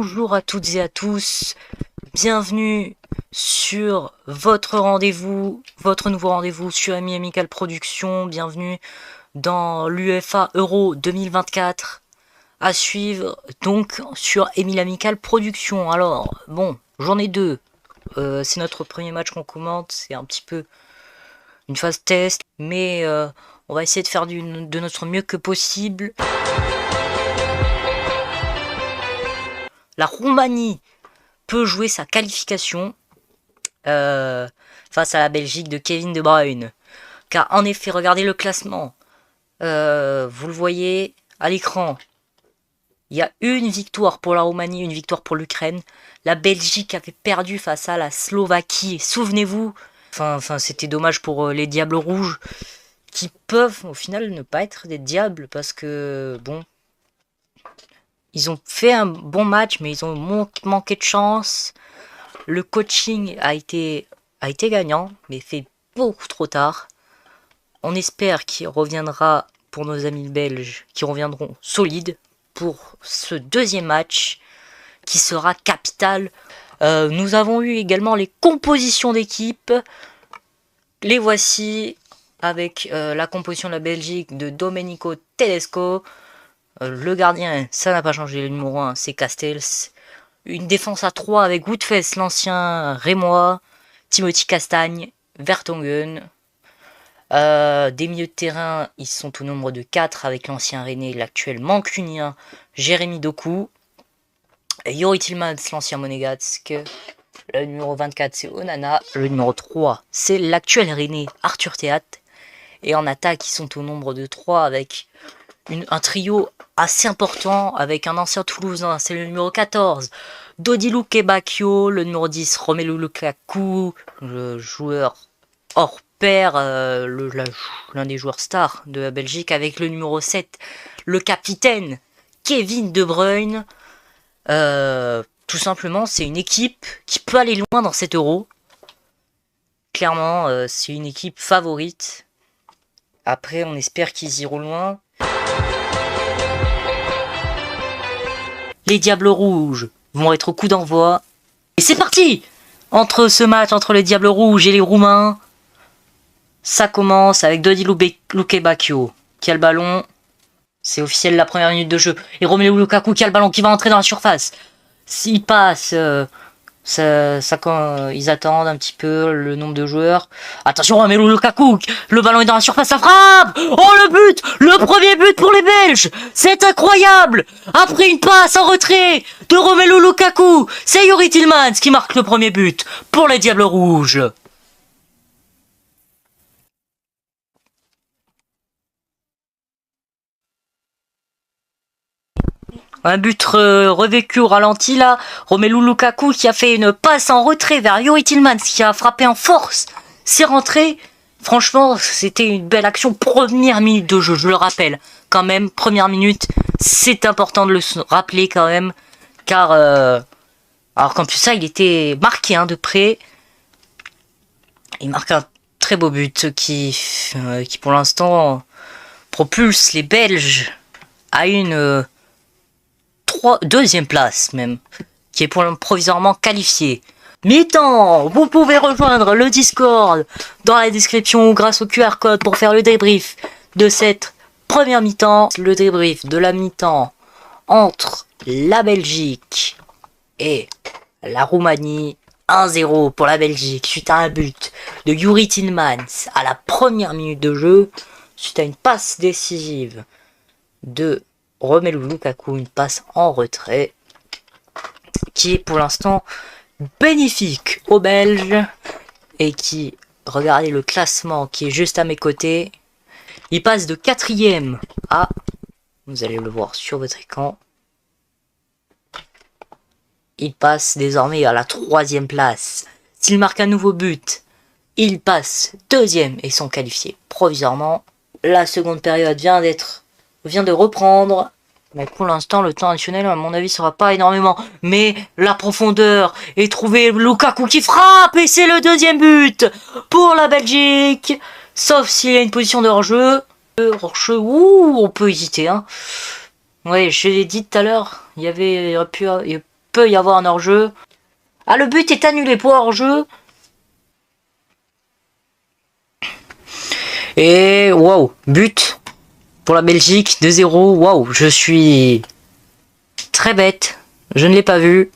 Bonjour à toutes et à tous, bienvenue sur votre rendez-vous, votre nouveau rendez-vous sur Ami Amical Productions, bienvenue dans l'UEFA Euro 2024, à suivre donc sur Emile Amical Productions. Alors, bon, journée 2, c'est notre premier match qu'on commente, c'est un petit peu une phase test, mais on va essayer de faire de notre mieux que possible. La Roumanie peut jouer sa qualification face à la Belgique de Kevin De Bruyne. Car en effet, regardez le classement. Vous le voyez à l'écran. Il y a une victoire pour la Roumanie, une victoire pour l'Ukraine. La Belgique avait perdu face à la Slovaquie. Souvenez-vous. Enfin, c'était dommage pour les Diables Rouges, qui peuvent au final ne pas être des diables parce que bon, ils ont fait un bon match, mais ils ont manqué de chance. Le coaching a été gagnant, mais fait beaucoup trop tard. On espère qu'il reviendra pour nos amis belges, qui reviendront solides pour ce deuxième match, qui sera capital. Nous avons eu également les compositions d'équipe. Les voici, avec la composition de la Belgique de Domenico Tedesco. Le gardien, ça n'a pas changé, le numéro 1, c'est Castells. Une défense à 3 avec Woodfest, l'ancien Rémois, Timothy Castagne, Vertonghen. Des milieux de terrain, ils sont au nombre de 4 avec l'ancien Rennais, l'actuel Mancunien, Jérémy Doku. Youri Tillmans, l'ancien Monégasque. Le numéro 24, c'est Onana. Le numéro 3, c'est l'actuel Rennais, Arthur Théat. Et en attaque, ils sont au nombre de 3 avec un trio assez important avec un ancien Toulousain, c'est le numéro 14, Dodilu Kebakio, le numéro 10, Romelu Lukaku, le joueur hors pair, l'un des joueurs stars de la Belgique, avec le numéro 7, le capitaine Kevin De Bruyne. Tout simplement, c'est une équipe qui peut aller loin dans cet Euro. Clairement, c'est une équipe favorite. Après, on espère qu'ils iront loin. Les Diables Rouges vont être au coup d'envoi. Et c'est parti! Entre ce match, entre les Diables Rouges et les Roumains, ça commence avec Dodilu Kebakio qui a le ballon. C'est officiel, la première minute de jeu. Et Romelu Lukaku qui a le ballon, qui va entrer dans la surface. S'il passe, ils attendent un petit peu le nombre de joueurs. Attention, Romelu Lukaku, le ballon est dans la surface, ça frappe. Oh, le but, le premier but pour les Belges, c'est incroyable. Après une passe en retrait de Romelu Lukaku, c'est Youri Tillmans qui marque le premier but pour les Diables Rouges. Un but revécu au ralenti là. Romelu Lukaku qui a fait une passe en retrait vers Youri Tillmans qui a frappé en force. C'est rentré. Franchement, c'était une belle action. Première minute de jeu, je le rappelle. Quand même, première minute, c'est important de le rappeler quand même. Car, alors qu'en plus ça, il était marqué de près. Il marque un très beau but qui pour l'instant propulse les Belges à une deuxième place même, qui est provisoirement qualifié. Mi-temps, vous pouvez rejoindre le Discord dans la description grâce au QR code pour faire le débrief de cette première mi-temps. Le débrief de la mi-temps entre la Belgique et la Roumanie. 1-0 pour la Belgique suite à un but de Youri Tillmans à la première minute de jeu, suite à une passe décisive de Romelu Lukaku, une passe en retrait qui est pour l'instant bénéfique aux Belges et qui, regardez le classement qui est juste à mes côtés, il passe de 4e à, vous allez le voir sur votre écran, il passe désormais à la 3e place. S'il marque un nouveau but, il passe 2e et sont qualifiés provisoirement. La seconde période vient de reprendre. Mais pour l'instant, le temps additionnel, à mon avis, sera pas énormément. Mais la profondeur est trouvée. Lukaku qui frappe et c'est le 2e but pour la Belgique. Sauf s'il y a une position de hors-jeu. Hors-jeu, ouh, on peut hésiter. Ouais, je l'ai dit tout à l'heure, il y aurait pu peut y avoir un hors-jeu. Ah, le but est annulé pour hors-jeu. Et waouh, but pour la Belgique, 2-0. Waouh, je suis très bête. Je ne l'ai pas vu.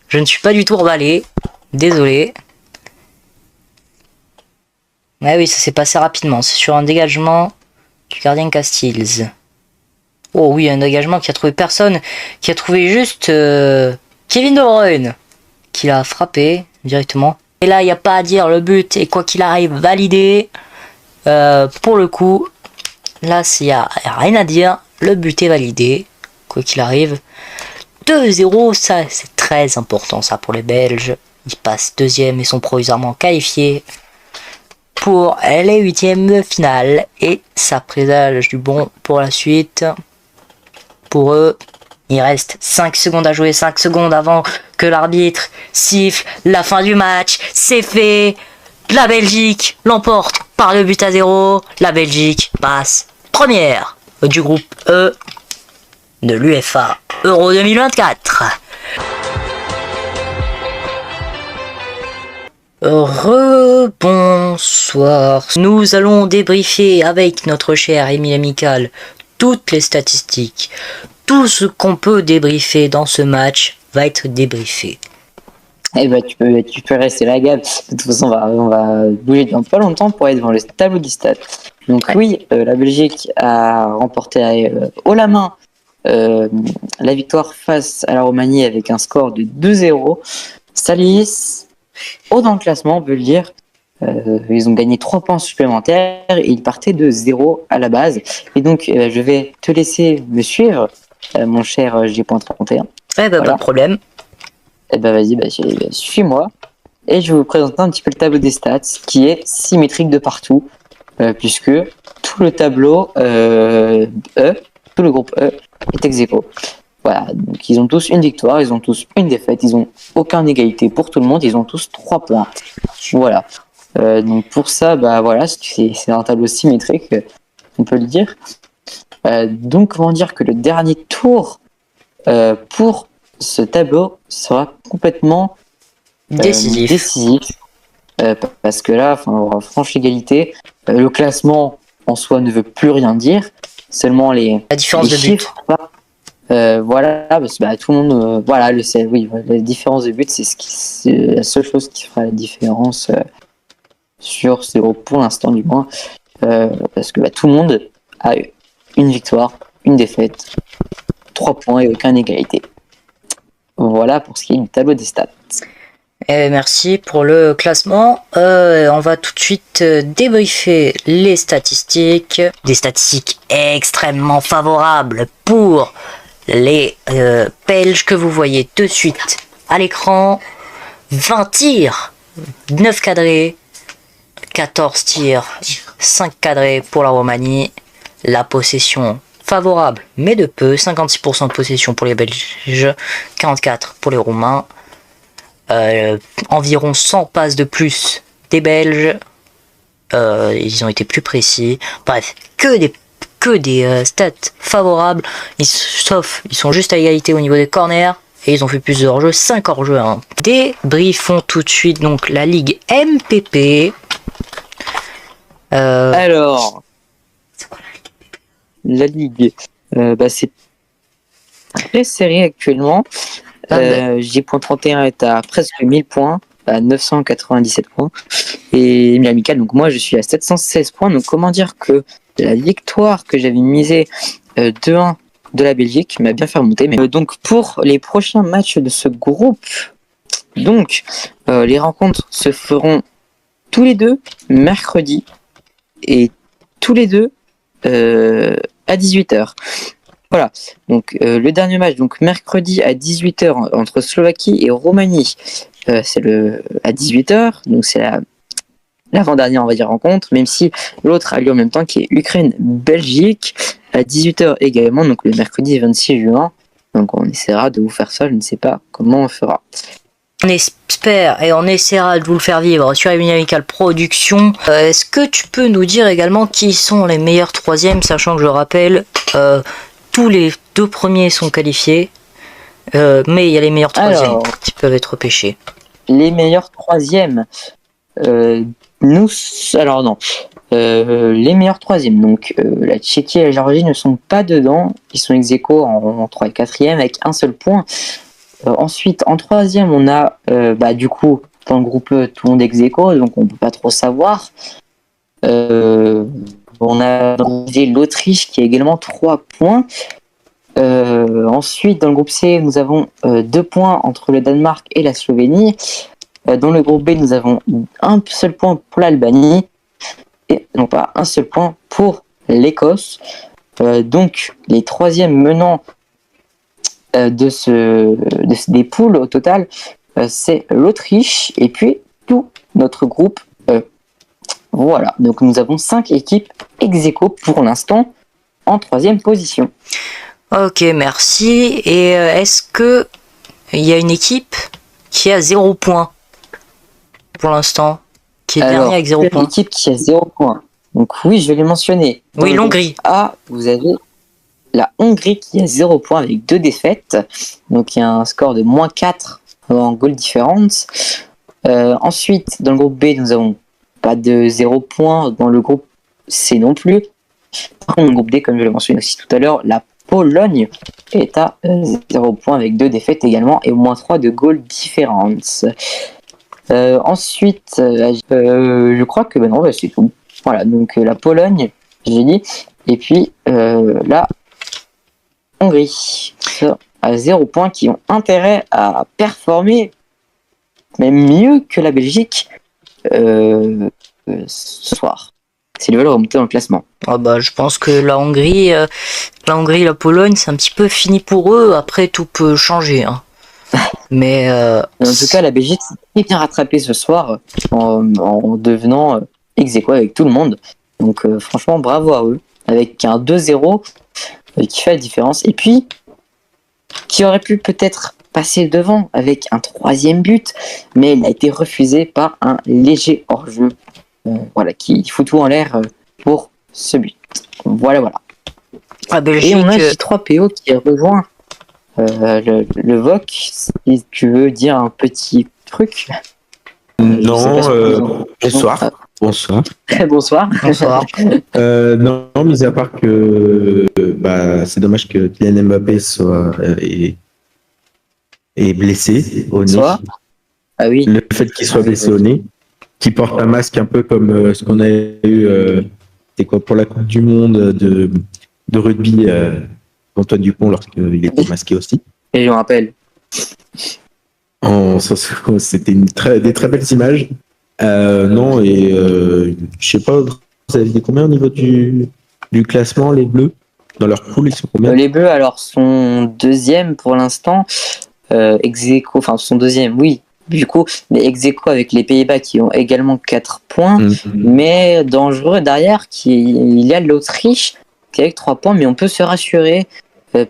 Je ne suis pas du tout emballé. Désolé. Ouais, oui, ça s'est passé rapidement. C'est sur un dégagement du gardien Castiles. Oh oui, un dégagement qui a trouvé personne. Qui a trouvé juste Kevin De Bruyne. Qui l'a frappé directement. Et là, il n'y a pas à dire, le but est quoi qu'il arrive validé. Pour le coup, là, il n'y a rien à dire. Le but est validé, quoi qu'il arrive. 2-0, ça c'est très important ça pour les Belges. Ils passent deuxième et sont provisoirement qualifiés pour les huitièmes de finale. Et ça présage du bon pour la suite. Pour eux, il reste 5 secondes à jouer, 5 secondes avant que l'arbitre siffle la fin du match. C'est fait. La Belgique l'emporte par le but à 0. La Belgique passe première du groupe E de l'UEFA Euro 2024. Rebonsoir. Nous allons débriefer avec notre cher Émile Amical toutes les statistiques. Tout ce qu'on peut débriefer dans ce match va être débriefé. Eh ben, tu peux rester là, Gab. De toute façon, on va bouger dans pas longtemps pour être devant le tableau des stats. Donc oui, la Belgique a remporté haut la main la victoire face à la Roumanie avec un score de 2-0. Salis, haut dans le classement, on peut le dire. Ils ont gagné 3 points supplémentaires et ils partaient de 0 à la base. Et donc, je vais te laisser me suivre, mon cher G.31. Eh ben, voilà. Pas de problème. Eh ben vas-y, suis-moi. Et je vais vous présenter un petit peu le tableau des stats qui est symétrique de partout, puisque tout le tableau tout le groupe E est ex aequo. Voilà, donc ils ont tous une victoire, ils ont tous une défaite, ils ont aucune égalité pour tout le monde, ils ont tous 3 points. Voilà. Donc pour ça, voilà, c'est un tableau symétrique, on peut le dire. Donc comment dire que le dernier tour pour ce tableau sera complètement décisif parce que là, on aura franche égalité. Le classement en soi ne veut plus rien dire, seulement la différence de but. Voilà, parce que tout le monde le sait. Oui, la différence de but, c'est la seule chose qui fera la différence sur ce groupe pour l'instant du moins, parce que tout le monde a une victoire, une défaite, 3 points et aucune égalité. Voilà pour ce qui est du tableau des stats. Merci pour le classement. On va tout de suite débriefer les statistiques. Des statistiques extrêmement favorables pour les Belges que vous voyez de suite à l'écran. 20 tirs, 9 cadrés, 14 tirs, 5 cadrés pour la Roumanie. La possession favorable, mais de peu, 56% de possession pour les Belges, 44% pour les Roumains. Environ 100 passes de plus des Belges. Ils ont été plus précis. Bref, que des stats favorables. Ils sont juste à égalité au niveau des corners. Et ils ont fait plus de hors-jeu, 5 hors-jeu. Débriefons tout de suite donc la Ligue MPP. Alors, la Ligue, c'est très serré actuellement. J.31 est à presque 1000 points, à 997 points. Et Émile Amical, donc moi je suis à 716 points. Donc comment dire que la victoire que j'avais misée 2-1 de la Belgique m'a bien fait remonter. Mais, donc pour les prochains matchs de ce groupe, donc les rencontres se feront tous les deux mercredi et tous les deux à 18h. Voilà, donc le dernier match, donc mercredi à 18h entre Slovaquie et Roumanie, c'est à 18h, donc c'est l'avant-dernière, on va dire, rencontre, même si l'autre a lieu en même temps, qui est Ukraine-Belgique, à 18h également, donc le mercredi 26 juin. Donc on essaiera de vous faire ça, je ne sais pas comment on fera. On espère et on essaiera de vous le faire vivre sur Émile Amical Productions. Est-ce que tu peux nous dire également qui sont les meilleurs troisièmes, sachant que je rappelle, tous les 2 premiers sont qualifiés. Mais il y a les meilleurs troisièmes Alors, qui peuvent être pêchés. les meilleurs troisièmes. Alors non. Les meilleurs troisièmes, donc la Tchéquie et la Géorgie ne sont pas dedans. Ils sont ex aequo en 3 et 4e avec un seul point. Ensuite, en troisième, on a du coup dans le groupe E, tout le monde ex aequo, donc on peut pas trop savoir. On a l'Autriche qui a également 3 points. Ensuite, dans le groupe C, nous avons 2 points entre le Danemark et la Slovénie. Dans le groupe B, nous avons un seul point pour l'Albanie et non pas un seul point pour l'Écosse. Donc, les troisièmes menants des poules au total, c'est l'Autriche et puis tout notre groupe E. Voilà, donc nous avons 5 équipes ex aequo pour l'instant en troisième position. Ok, merci. Et est-ce que il y a une équipe qui a 0 points pour l'instant, qui est dernière avec 0 points? Une équipe qui a 0 points. Donc oui, je vais les mentionner. Oui, l'Hongrie. A, vous avez la Hongrie qui a 0 points avec 2 défaites. Donc il y a un score de -4 en goal difference. Ensuite, dans le groupe B, nous avons pas de 0 points. Dans le groupe C non plus. Par contre, dans le groupe D, comme je l'ai mentionné aussi tout à l'heure, la Pologne est à 0 points avec 2 défaites également et -3 de goal difference. Ensuite, je crois que non, c'est tout. Voilà, donc la Pologne, j'ai dit, et puis la Hongrie à 0 points qui ont intérêt à performer même mieux que la Belgique ce soir. S'ils veulent remonter dans le classement. Ah bah, je pense que la Hongrie, la Pologne, c'est un petit peu fini pour eux. Après, tout peut changer. Hein. Mais en tout cas, la Belgique s'est bien rattrapée ce soir en devenant ex aequo avec tout le monde. Donc franchement, bravo à eux. Avec un 2-0 qui fait la différence. Et puis, qui aurait pu peut-être passer devant avec un 3e but, mais il a été refusé par un léger hors-jeu. Voilà, qui fout tout en l'air pour ce but. Voilà. la Belgique, et on a J3PO qui a rejoint le VOC. Si tu veux dire un petit truc. Non, bonsoir. Bonsoir. Bonsoir. Bonsoir. Non, mis à part que c'est dommage que Kylian Mbappé est blessé au nez. Bonsoir. Ah oui. Le fait qu'il soit blessé au nez, qu'il porte un masque un peu comme ce qu'on a eu c'était quoi pour la Coupe du Monde de rugby Antoine Dupont lorsqu'il était masqué aussi. Et je me rappelle. C'était des très belles images. Non, et je sais pas, vous avez dit combien au niveau du classement, les Bleus? Dans leur poule, ils sont combien? Les Bleus, alors, sont 2e pour l'instant. Ex aequo, enfin, sont 2e, oui, du coup, mais ex aequo avec les Pays-Bas qui ont également 4 points. Mais dangereux derrière, il y a l'Autriche qui est avec 3 points, mais on peut se rassurer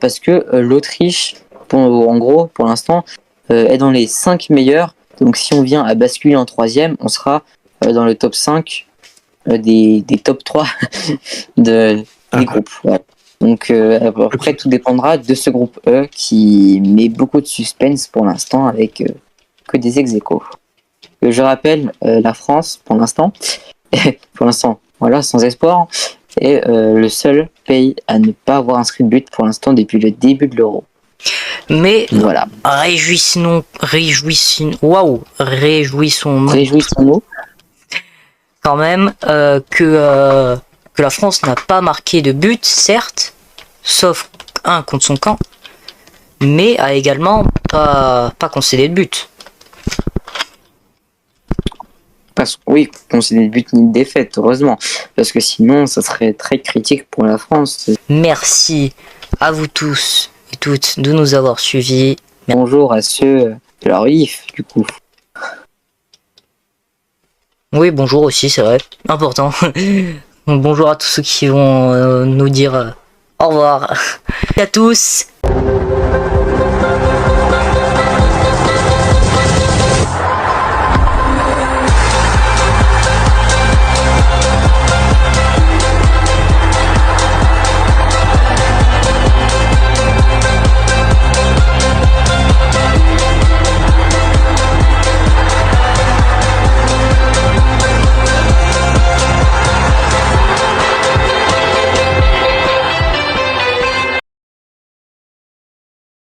parce que l'Autriche, en gros, pour l'instant, est dans les 5 meilleurs. Donc si on vient à basculer en 3e, on sera dans le top 5 des top 3 des groupes. Ouais. Donc après, tout dépendra de ce groupe E qui met beaucoup de suspense pour l'instant avec que des ex aequo. Je rappelle, la France, pour l'instant, voilà, sans espoir, est le seul pays à ne pas avoir inscrit de but pour l'instant depuis le début de l'Euro. Mais voilà. Réjouissons-nous quand même que la France n'a pas marqué de but, certes, sauf un contre son camp, mais a également pas concédé de but. Oui, concédé de but ni de défaite, heureusement, parce que sinon ça serait très critique pour la France. Merci à vous tous et toutes de nous avoir suivis. Bonjour à ceux de la RIF, du coup. Oui, bonjour aussi, c'est vrai, important. Bonjour à tous ceux qui vont nous dire au revoir. À tous.